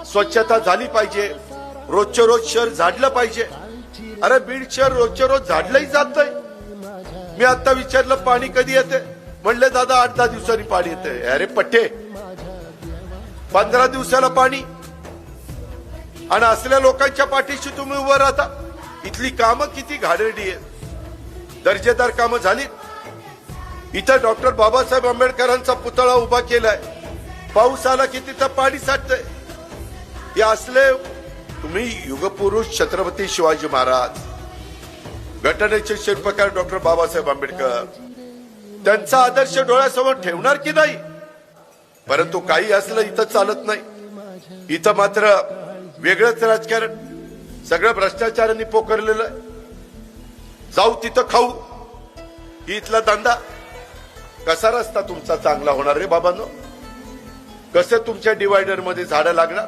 स्वच्छता झाली पाहिजे, रोजच्या रोज शहर झाडलं पाहिजे. अरे बीड शहर रोजच्या रोज झाडलंही जात नाही. मी आता विचारलं पाणी कधी येते, म्हणले दादा 8-10 दिवसांनी पाणी येते. अरे पट्टे, 15 दिवसाला पाणी, आणि असल्या लोकांच्या पाठीशी तुम्ही उभं राहता. इथली कामं किती घाणेरडी आहेत, दर्जेदार कामं झाली. इथं डॉक्टर बाबासाहेब आंबेडकरांचा पुतळा उभा केलाय, पाऊस आला की तिथं पाणी साठतंय. हे असले तुम्ही युगपुरुष छत्रपती शिवाजी महाराज, घटनेचे शिल्पकार डॉक्टर बाबासाहेब आंबेडकर, त्यांचा आदर्श डोळ्यासमोर ठेवणार की नाही? परंतु काही असलं इथं चालत नाही. इथं मात्र वेगळंच राजकारण, सगळं भ्रष्टाचारांनी पोखरलेलं आहे. जाऊ तिथं खाऊ, इथला धंदा. कसा रस्ता तुमचा चांगला होणार रे बाबांनो? कसे तुमच्या डिवायडर मध्ये झाडं लागणार?